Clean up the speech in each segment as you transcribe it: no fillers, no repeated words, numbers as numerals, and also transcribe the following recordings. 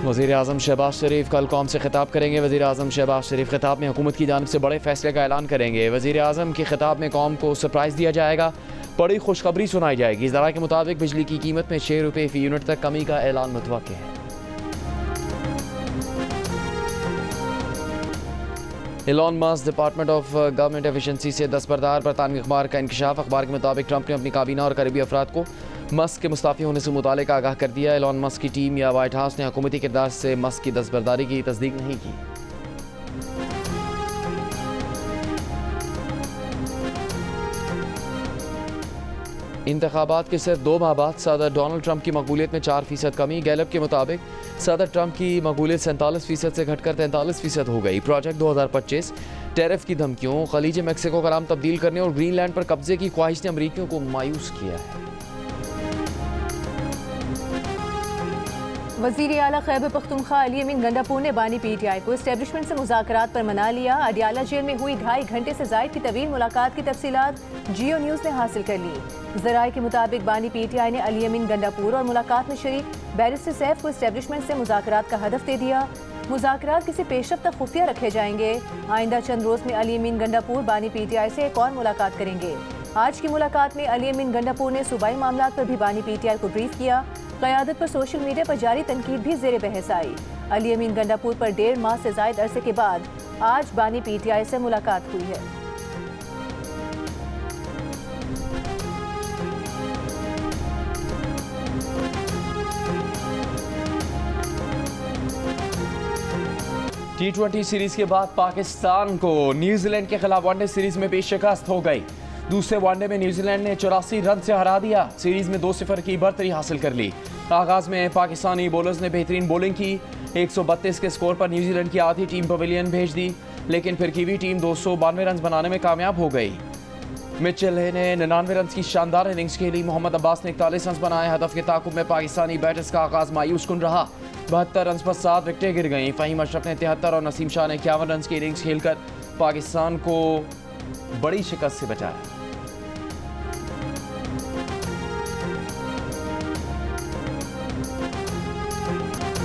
वज़ीर-ए-आज़म शहबाज शरीफ कल कौम से खिताब करेंगे। वज़ीर-ए-आज़म शहबाज शरीफ खिताब में हुकूमत की जानिब से बड़े फैसले का ऐलान करेंगे। वज़ीर-ए-आज़म के खिताब में कौम को सरप्राइज़ दिया जाएगा, बड़ी खुशखबरी सुनाई जाएगी। ज़रा के मुताबिक बिजली की कीमत में 6 रुपये फ़ी यूनिट तक कमी का ऐलान मुतवक्किल है। Elon Musk department of government efficiency से दस्तबरदार। बरतानवी अखबार का इंकशाफ। अखबार के मुताबिक ट्रंप ने अपनी काबीना और करीबी अफराद को मस्क के मुस्ताफ़ी होने से मुतालिक आगाह कर दिया। एलन मस्क की टीम या वाइट हाउस ने हुकूमती किरदार से मस्क की दस्तबरदारी की तस्दीक नहीं की। इंतखाबात के सिर्फ 2 माह बाद सदर डोनाल्ड ट्रंप की मकबूलियत में 4% कमी। गैलप के मुताबिक सदर ट्रंप की मकबूलियत 47% से घटकर 43% हो गई। प्रोजेक्ट 2025 टैरिफ की धमकियों, खलीज मैक्सिको का नाम तब्दील करने और ग्रीनलैंड पर कब्जे की ख्वाहिश ने अमरीकियों को मायूस किया है। वज़ीर आला खैबर पख्तूनख्वा अली अमीन गंडापुर ने बानी PTI को एस्टेब्लिशमेंट से मुज़ाकरात पर मना लिया। अडियाला जेल में हुई 2.5 घंटे से ज़ायद की तवील मुलाकात की तफसीलात जियो न्यूज़ ने हासिल कर ली। ज़राए के मुताबिक बानी PTI ने अली अमीन गंडापुर और मुलाकात में शरीक बैरिस्टर सैफ को एस्टेब्लिशमेंट से मुज़ाकरात का हदफ दे दिया। मुज़ाकरात किसी पेशरफ तक खुफिया रखे जाएंगे। आइंदा चंद रोज़ में अली अमीन गंडापुर बानी PTI से एक और मुलाकात करेंगे। आज की मुलाकात में अली अमीन गंडापुर ने सूबाई मामलात पर भी बानी PTI को ब्रीफ किया। क़यादत पर सोशल मीडिया पर जारी तनकीद भी ज़ेर बहस आई। अली अमीन गंडापुर पर 1.5 माह से ज़ायद अरसे के बाद आज बानी PTI से मुलाकात हुई है। T20 सीरीज के बाद पाकिस्तान को न्यूजीलैंड के खिलाफ वनडे सीरीज में भी शिकस्त हो गई। दूसरे वनडे में न्यूजीलैंड ने 84 रन से हरा दिया। सीरीज में 2-0 की बढ़तरी हासिल कर ली। आगाज में पाकिस्तानी बॉलर्स ने बेहतरीन बॉलिंग की। 132 के स्कोर पर न्यूजीलैंड की आधी टीम पवेलियन भेज दी, लेकिन फिर कीवी टीम 292 रन बनाने में कामयाब हो गई। मिचेल ने 99 रन की शानदार इनिंग्स खेली। मोहम्मद अब्बास ने 41 रन बनाए। हदफ के ताकुब में पाकिस्तानी बैटर्स का आगाज मायूस कुन रहा। 72 रन पर 7 विकेटें गिर गईं। फ़हीम अशरफ ने 73 और नसीम शाह ने 51 रन की इनिंग्स खेलकर पाकिस्तान को बड़ी शिकस्त से बचाया।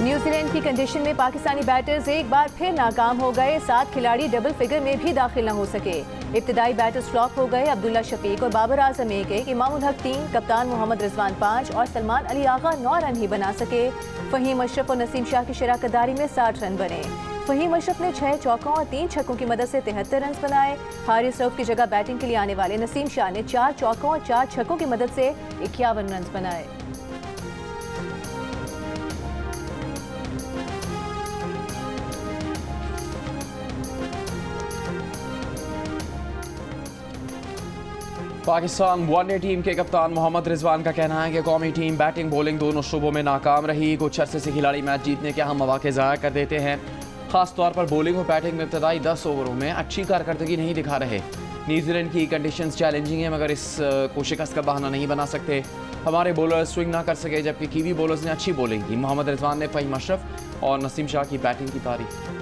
न्यूजीलैंड की कंडीशन में पाकिस्तानी बैटर्स एक बार फिर नाकाम हो गए। 7 खिलाड़ी डबल फिगर में भी दाखिल न हो सके। इब्तिदाई बैटर्स फ्लॉप हो गए। अब्दुल्ला शफीक और बाबर आजम 1-1, इमामुल हक 3, कप्तान मोहम्मद रिजवान 5 और सलमान अली आगा 9 रन ही बना सके। फ़हीम अशरफ और नसीम शाह की शराकतदारी में 60 रन बने। फ़हीम अशरफ ने 6 चौकों और 3 छक्कों की मदद से 73 रन बनाए। हारिस रऊफ की जगह बैटिंग के लिए आने वाले नसीम शाह ने 4 चौकों और 4 छक्कों की मदद से 51 रन बनाए। पाकिस्तान वनडे टीम के कप्तान मोहम्मद रिजवान का कहना है कि कौमी टीम बैटिंग बॉलिंग दोनों शुबों में नाकाम रही। कुछ अरसे से खिलाड़ी मैच जीतने के अहम मौके ज़ाया कर देते हैं। खास तौर पर बॉलिंग और बैटिंग में इब्तदाई 10 ओवरों में अच्छी कारकर्दगी नहीं दिखा रहे। न्यूजीलैंड की कंडीशंस चैलेंजिंग है, मगर इस को शिकस्त का बहाना नहीं बना सकते। हमारे बॉलर्स स्विंग ना कर सके, जबकि कीवी बॉलर्स ने अच्छी बॉलिंग की। मोहम्मद रिजवान ने फ़हीम अशरफ और नसीम शाह की बैटिंग की तारीफ की।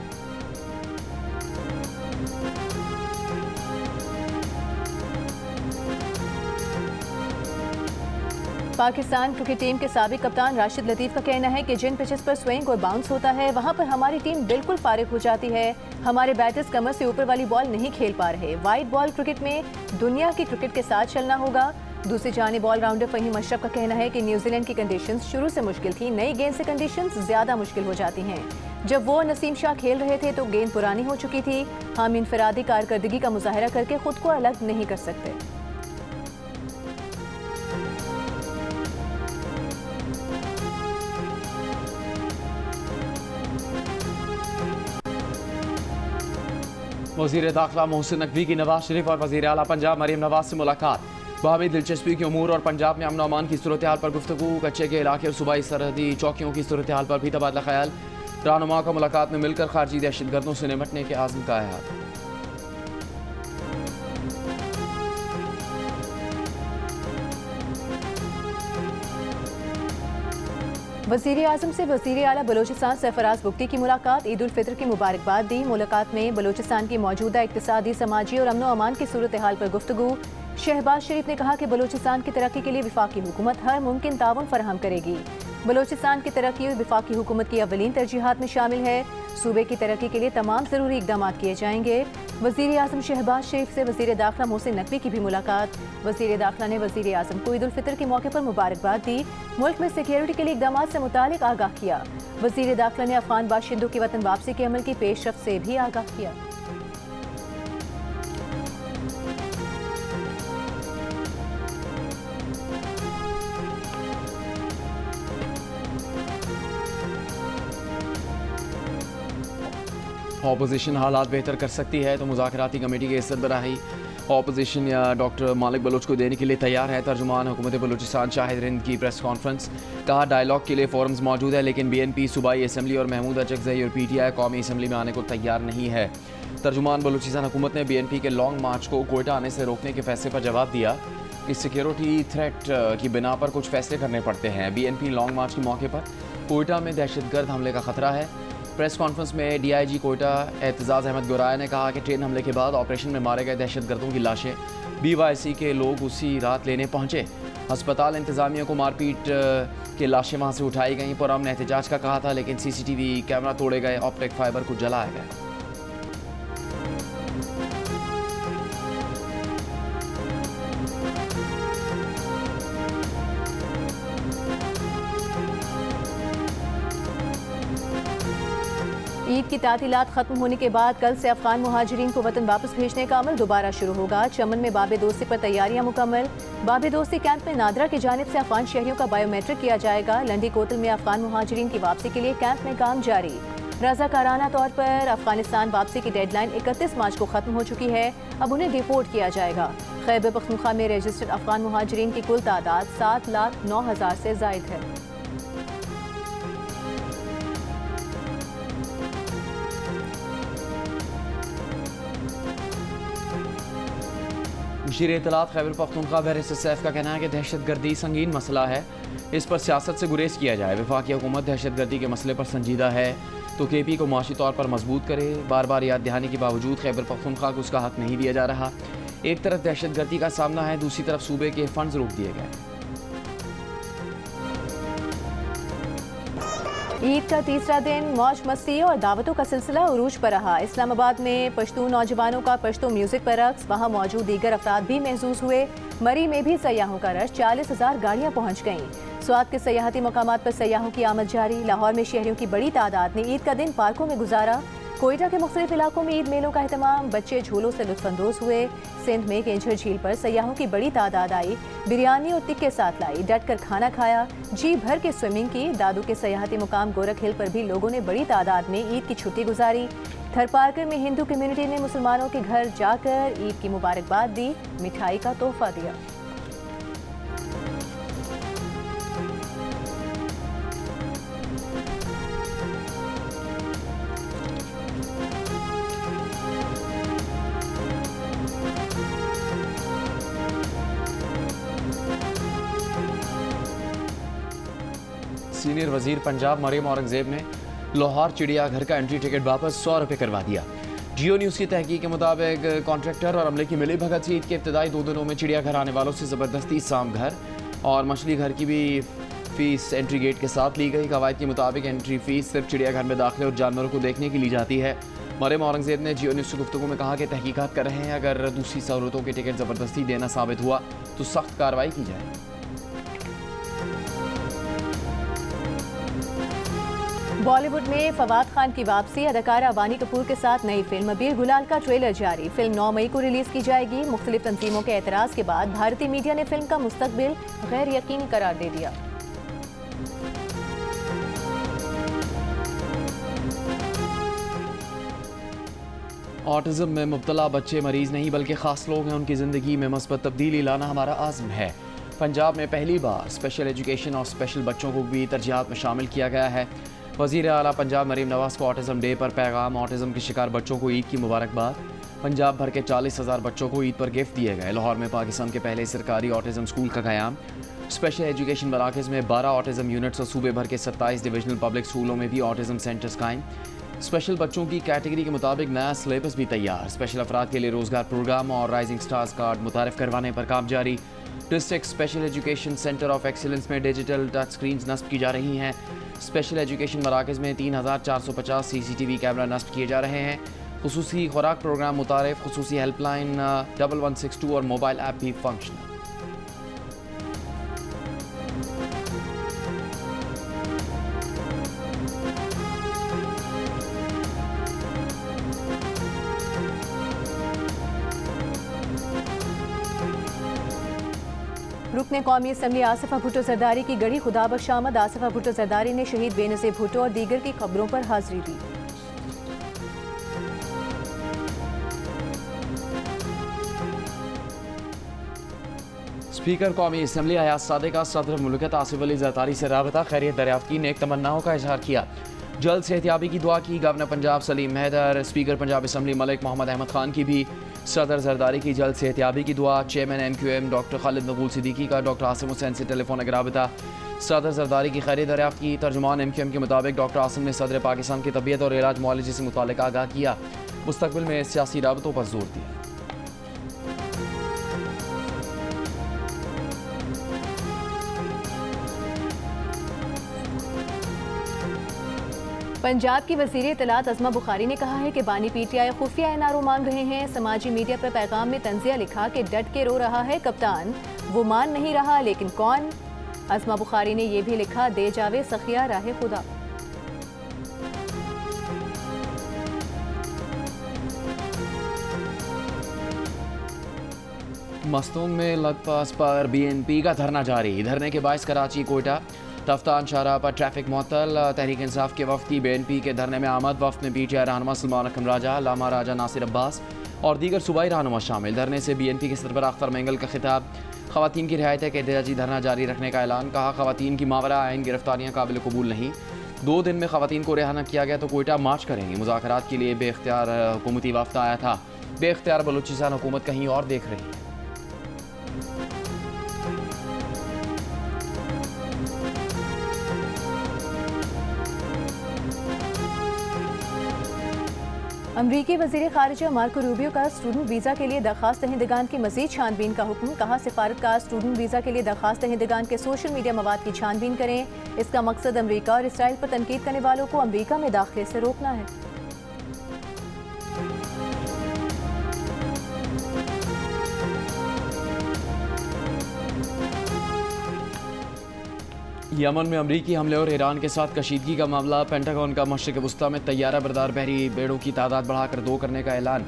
पाकिस्तान क्रिकेट टीम के साबिक कप्तान राशिद लतीफ़ का कहना है कि जिन पिचेस पर स्विंग और बाउंस होता है वहां पर हमारी टीम बिल्कुल फारिग हो जाती है। हमारे बैटर्स कमर से ऊपर वाली बॉल नहीं खेल पा रहे। वाइड बॉल क्रिकेट में दुनिया की क्रिकेट के साथ चलना होगा। दूसरी जानिब ऑलराउंडर फ़हीम अशरफ का कहना है कि न्यूजीलैंड की कंडीशंस शुरू से मुश्किल थी। नई गेंद से कंडीशंस ज़्यादा मुश्किल हो जाती हैं। जब वो नसीम शाह खेल रहे थे तो गेंद पुरानी हो चुकी थी। हम इनफरादी कारकर्दगी का मुजाहरा करके खुद को अलग नहीं कर सकते। वज़ीर दाखिला मोहसिन नकवी की नवाज शरीफ और वज़ीर आला पंजाब मरीम नवाज से मुलाकात। बाहमी दिलचस्पी के उमूर और पंजाब में अमन अमान की सूरत हाल पर गुफ्तगू। कच्चे के इलाके और सूबाई सरहदी चौकियों की सूरत हाल पर भी तबादला ख्याल। रहनुमा का मुलाकात में मिलकर खारजी दहशतगर्दों से निपटने के आज़म का अहद। वज़ीर आज़म से वज़ीर आला बलोचिस्तान सरफराज बुगटी की मुलाकात। ईद उल फितर की मुबारकबाद दी। मुलाकात में बलोचिस्तान की मौजूदा इक़्तिसादी, समाजी और अमन अमान की सूरत हाल पर गुफ्तगू। शहबाज शरीफ ने कहा कि बलोचिस्तान की तरक्की के लिए वफाकी हुकूमत हर मुमकिन ताउन फराहम करेगी। बलोचिस्तान की तरक्की वफाकी हुकूमत की अवलीन तरजीहात में शामिल है। सूबे की तरक्की के लिए तमाम ज़रूरी इकदाम किए जाएंगे। वज़ीर आज़म शहबाज शरीफ से वज़ीर दाखिला मोहसिन नकवी की भी मुलाकात। वज़ीर दाखिला ने वज़ीर आज़म को ईद उल फितर के मौके पर मुबारकबाद दी। मुल्क में सिक्योरिटी के लिए इकदाम से मुतालिक आगाह किया। वज़ीर दाखिला ने अफगान बाशिंदों की वतन वापसी के अमल की पेशरफ से भी आगाह किया। ऑपोजिशन हालात बेहतर कर सकती है तो मुज़ाकराती कमेटी के सरबराही ऑपोजिशन या डॉक्टर मालिक बलोच को देने के लिए तैयार है। तर्जुमान हुकूमत बलूचिस्तान शाहिद रिंद की प्रेस कॉन्फ्रेंस। कहा डायलॉग के लिए फोरम्स मौजूद है लेकिन BNP सूबाई असम्बली और महमूद अचकज़ई और PTI कौमी असम्बली में आने को तैयार नहीं है। तर्जुमान बलूचिस्तान हुकूमत ने BNP के लॉन्ग मार्च को कोयटा आने से रोकने के फैसले पर जवाब दिया कि सिक्योरिटी थ्रेट की बिना पर कुछ फैसले करने पड़ते हैं। BNP लॉन्ग मार्च के मौके पर कोयटा में दहशतगर्द हमले का खतरा है। प्रेस कॉन्फ्रेंस में DIG कोयटा एतजाज़ अहमद गोराया ने कहा कि ट्रेन हमले के बाद ऑपरेशन में मारे गए दहशतगर्दों की लाशें BYC के लोग उसी रात लेने पहुंचे। अस्पताल इंतज़ामिया को मारपीट के लाशें वहां से उठाई गईं। पुरअमन एहतजाज का कहा था लेकिन CCTV कैमरा तोड़े गए, ऑप्टिक फाइबर को जलाया गया। ईद की तातीलात खत्म होने के बाद कल से अफगान मुहाजिरीन को वतन वापस भेजने का अमल दोबारा शुरू होगा। चमन में बाबे दोस्ती पर तैयारियां मुकम्मल। बाबे दोस्ती कैंप में नादरा की जानिब से अफगान शहरियों का बायोमेट्रिक किया जाएगा। लंडी कोतल में अफगान मुहाजिरीन की वापसी के लिए कैंप में काम जारी। रज़ाकाराना तौर पर अफगानिस्तान वापसी की डेडलाइन 31 मार्च को खत्म हो चुकी है। अब उन्हें डिपोर्ट किया जाएगा। खैबर पख्तूनख्वा में रजिस्टर्ड अफगान मुहाजिरीन की कुल तादाद 7,09,000 से ज़ायद है। मुशीर इत्तलात खैबर पख्तूनख्वा BSF का कहना है कि दहशत गर्दी संगीन मसला है, इस पर सियासत से गुरेज किया जाए। वफाकी हुकूमत दहशत गर्दी के मसले पर संजीदा है तो KP को माशी तौर पर मजबूत करे। बार बार याद दहानी के बावजूद खैबर पख्तूनख्वा को उसका हक नहीं दिया जा रहा। एक तरफ दहशत गर्दी का सामना है, दूसरी तरफ सूबे के फंड्स रोक दिए गए। ईद का तीसरा दिन मौज मस्ती और दावतों का सिलसिला उरूज पर रहा। इस्लामाबाद में पश्तून नौजवानों का पश्तो म्यूजिक पर रक्स, वहाँ मौजूद दीगर अफराद भी महसूस हुए। मरी में भी सयाहों का रश, 40,000 गाड़ियाँ पहुँच गईं। स्वात के सयाहती मकामात पर सयाहों की आमद जारी। लाहौर में शहरियों की बड़ी तादाद ने ईद का दिन पार्कों में गुजारा। कोयटा के मुख्तलिफ इलाकों में ईद मेलों का एहतमाम, बच्चे झूलों से लुत्फानंदोज हुए। सिंध में केंझर झील पर सयाहों की बड़ी तादाद आई, बिरयानी और टिक्के साथ लाई, डट कर खाना खाया, जी भर के स्विमिंग की। दादू के सयाहती मुकाम गोरख हिल पर भी लोगों ने बड़ी तादाद में ईद की छुट्टी गुजारी। थरपारकर में हिंदू कम्युनिटी ने मुसलमानों के घर जाकर ईद की मुबारकबाद दी, मिठाई का तोहफा दिया। सीनियर वजीर पंजाब मरियम औरंगजेब ने लाहौर चिड़ियाघर का एंट्री टिकट वापस 100 रुपये करवा दिया। जियो न्यूज़ की तहकीक के मुताबिक कॉन्ट्रैक्टर और अमले की मिली भगत से ईद के इब्तदाई 2 दिनों में चिड़ियाघर आने वालों से ज़बरदस्ती साम घर और मछली घर की भी फीस एंट्री गेट के साथ ली गई। कवायद के मुताबिक एंट्री फीस सिर्फ चिड़ियाघर में दाखिले और जानवरों को देखने की ली जाती है। मरियम औरंगजेब ने जियो न्यूज़ से गुफ्तगू में कहा कि तहकीकात कर रहे हैं, अगर दूसरी सहूलतों के टिकट ज़बरदस्ती देना साबित हुआ तो सख्त कार्रवाई की जाए। बॉलीवुड में फवाद खान की वापसी, अदाकारा वानी कपूर के साथ नई फिल्म अबीर गुलाल का ट्रेलर जारी। फिल्म 9 मई को रिलीज की जाएगी। मुख्तलिफ तंजीमों के एतराज़ के बाद भारतीय मीडिया ने फिल्म का मुस्तकबिल गैर यकीनी करार दे दिया। ऑटिज़म में मुब्तला बच्चे मरीज नहीं बल्कि ख़ास लोग हैं, उनकी ज़िंदगी में मस्बत तब्दीली लाना हमारा आज़म है। पंजाब में पहली बार स्पेशल एजुकेशन और स्पेशल बच्चों को भी तरजीहात में शामिल किया गया है। वज़ीर आला पंजाब मरीम नवाज़ को ऑटिज़म डे पर पैगाम, ऑटिज़म के शिकार बच्चों को ईद की मुबारकबाद। पंजाब भर के 40,000 बच्चों को ईद पर गिफ्ट दिए गए। लाहौर में पाकिस्तान के पहले सरकारी ऑटिज़म स्कूल का क़याम। स्पेशल एजुकेशन मराकज़ में 12 ऑटिज़म यूनिट्स और सूबे भर के 27 डिविजनल पब्लिक स्कूलों में भी ऑटिज़म सेंटर्स कायम। स्पेशल बच्चों की कैटेगरी के मुताबिक नया सिलेबस भी तैयार। स्पेशल अफराद के लिए रोज़गार प्रोग्राम और राइजिंग स्टार्स कार्ड मुतारिफ करवाने पर काम जारी। District special education centre of excellence में डिजिटल टच स्क्रीन नस्ब की जा रही हैं। स्पेशल एजुकेशन मराकज़ में 3450 CCTV कैमरा नस्ब किए जा रहे हैं। खुसूसी खुराक प्रोग्राम मुतारिफ, खुसूसी हेल्पलाइन 1162 और मोबाइल ऐप भी फंक्शनल। रुकने कौमी असम्बली आसिफा भुट्टो जरदारी की गढ़ी खुदाबख्श आमद। आसिफा भुट्टो जरदारी ने शहीद बेनज़ीर भुट्टो और दीगर की खबरों पर हाजिरी दी। स्पीकर कौमी असम्बली हयात सादिक का सदर मुल्कत आसिफ अली जरदारी से राबता खैरियत दरियाफ्त की नेक तमन्नाओं का इजहार किया। जल्द सेहतियाबी की दुआ की। Governor Punjab Salim Haider, speaker Punjab assembly Malik Mohammad Ahmad Khan की भी सदर जरदारी की जल्द सेहतियाबी की दुआ। चेयरमैन MQM डॉक्टर खालिद नबूल सिद्दीकी का डॉक्टर आसिम हुसैन से टेलीफोनिक राबता। सदर जरदारी की खैरियत दरियाफ्त की। तर्जुमान MQM के मुताबिक डॉक्टर आसिम ने सदर पाकिस्तान की तबीयत और इलाज मुआलजे से मुताल्लिक़ आगाह किया। मुस्तकबिल में सियासी राबतों पर जोर दिया। पंजाब की वज़ीर इत्तलात अज़मा बुखारी ने कहा है कि बानी PTI खुफिया NRO मांग रहे हैं। समाजी मीडिया पर पैगाम में तंजिया लिखा कि डट के रो रहा है कप्तान, वो मान नहीं रहा लेकिन कौन। अज़मा बुखारी ने यह भी लिखा, दे जावे सखिया राह खुदा। मस्तूंग में लगपास पर BNP का धरना जारी। धरने के बायस कराची कोयटा तफ्तान शाहराह पर ट्रैफिक मुअत्तल। तहरीक इंसाफ के वफ्द की BNP के धरने में आमद। वफ्द में PTI रहनुमा सलमान अकरम राजा, लामा राजा नासिर अब्बास और दीगर सूबाई रहनुमा शामिल। धरने से BNP के सरबराह अख्तर मेंगल का खिताब। खवातीन की रिहायत के एहतजाजी धरना जारी रखने का ऐलान। कहा, खवातीन की मावरा आइन गिरफ्तारियाँ काबिल कबूल नहीं। 2 दिन में खवातीन को रिहा न किया गया तो कोयटा मार्च करेंगे। मुज़ाकरात के लिए बेख्तियार हुकूमती वफ्द आया था। बेख्तियार बलूचिस्तान हुकूमत कहीं और देख रही है। अमरीकी वज़ीर ख़ारिजा मार्को रूबियो का स्टूडेंट वीज़ा के लिए दरख्वास्त दहिंदगान की मज़ीद छानबीन का हुक्म। कहा, सिफारतकार स्टूडेंट वीज़ा के लिए दरख्वास्त दहिंदगान के सोशल मीडिया मवाद की छानबीन करें। इसका मकसद अमरीका और इसराइल पर तनकीद करने वालों को अमरीका में दाखिले से रोकना है। यमन में अमरीकी हमले और ईरान के साथ कशीदगी का मामला। पेंटागन का मशरिक़ वस्ता में तैयारा बरदार बहरी बेड़ों की तादाद बढ़ाकर 2 करने का ऐलान।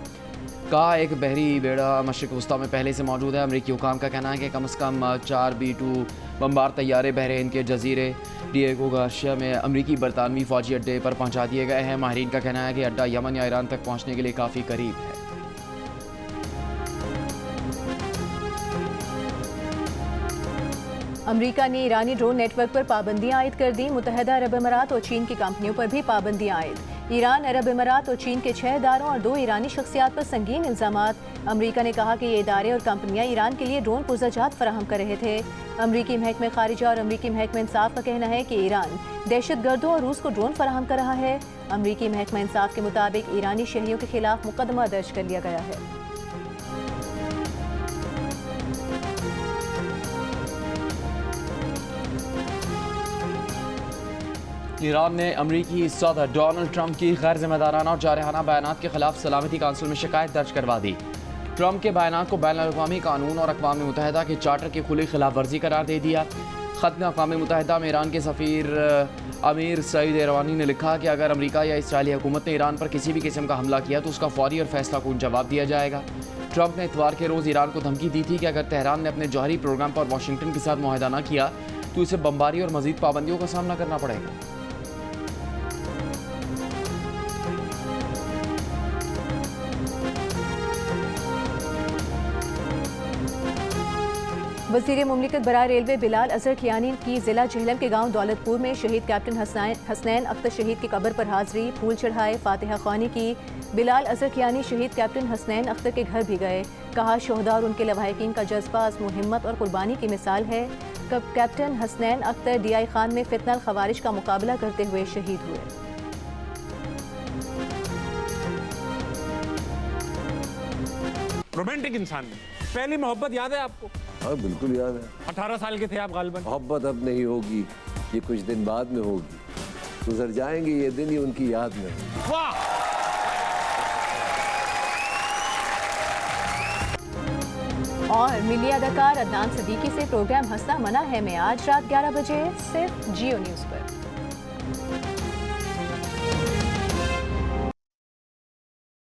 कहा, एक बहरी बेड़ा मशरिक़ वस्ता में पहले से मौजूद है। अमरीकी हुकाम का कहना है कि कम से कम 4 B-2 बमबार तैयारे बहरीन के जजीरे डिएगो गार्सिया में अमरीकी बरतानवी फ़ौजी अड्डे पर पहुँचा दिए गए हैं। माहिरीन का कहना है कि अड्डा यमन या ईरान तक पहुँचने के लिए काफ़ी करीब है। अमरीका ने ईरानी ड्रोन नेटवर्क पर पाबंदियां आयद कर दी। मुत्तहदा अरब अमारात और चीन की कंपनियों पर भी पाबंदियां आयद। ईरान, अरब अमारात और चीन के 6 इदारों और 2 ईरानी शख्सियात पर संगीन इल्ज़ामात। अमरीका ने कहा कि ये इदारे और कंपनियां ईरान के लिए ड्रोन पुर्ज़ाजात फराहम कर रहे थे। अमरीकी महकमा खारिजा और अमरीकी महकमा इंसाफ का कहना है कि ईरान दहशतगर्दों और रूस को ड्रोन फराहम कर रहा है। अमरीकी महकमा इंसाफ के मुताबिक ईरानी शहरियों के खिलाफ मुकदमा दर्ज कर लिया गया है। ईरान ने अमरीकी सदर डोनाल्ड ट्रंप की गैर जिम्मेदाराना और जारहाना बयानात के खिलाफ सलामती काउंसिल में शिकायत दर्ज करवा दी। ट्रंप के बयानात को बैनुल-अक़वामी कानून और अक़वाम मुत्तहिदा के चार्टर की खुली खिलाफ वर्जी करार दे दिया। ख़त में अक़वाम मुत्तहिदा में ईरान के सफ़ीर अमीर सईद एरवानी ने लिखा कि अगर अमरीका या इसराइली हुकूमत ने ईरान पर किसी भी किस्म का हमला किया तो उसका फौरी और फैसला कून जवाब दिया जाएगा। ट्रंप ने इतवार के रोज़ ईरान को धमकी दी थी कि अगर तेहरान ने अपने जौहरी प्रोग्राम पर वाशिंगटन के साथ मुआहदा न किया तो उसे बमबारी और मज़ीद पाबंदियों का सामना करना पड़ेगा। वज़ीर मुमलिकत बराए रेलवे बिलाल अजहर खियानी की ज़िला झेलम के गांव दौलतपुर में शहीद कैप्टन हसनैन अख्तर शहीद की कब्र पर हाज़री, फूल चढ़ाए, फातिहा ख़्वानी की। बिलाल अजहर खियानी शहीद कैप्टन हसनैन अख्तर के घर भी गए। कहा, शोहदा और उनके लवाहिकीन का जज्बा अज़्म हिम्मत और कुर्बानी की मिसाल है। कैप्टन हसनैन अख्तर DI खान में फितनल खवारिज का मुकाबला करते हुए शहीद हुए। रोमांटिक इंसान, पहली मोहब्बत याद है आपको? हाँ बिल्कुल याद है। 18 साल के थे आप गालिबन। मोहब्बत अब नहीं होगी, ये कुछ दिन बाद में होगी, गुजर जाएंगे ये दिन, ये उनकी याद में। वाह। और मिली अदाकार अदनान सिद्दीकी से प्रोग्राम हंसना मना है में आज रात 11 बजे सिर्फ जियो न्यूज़ पर।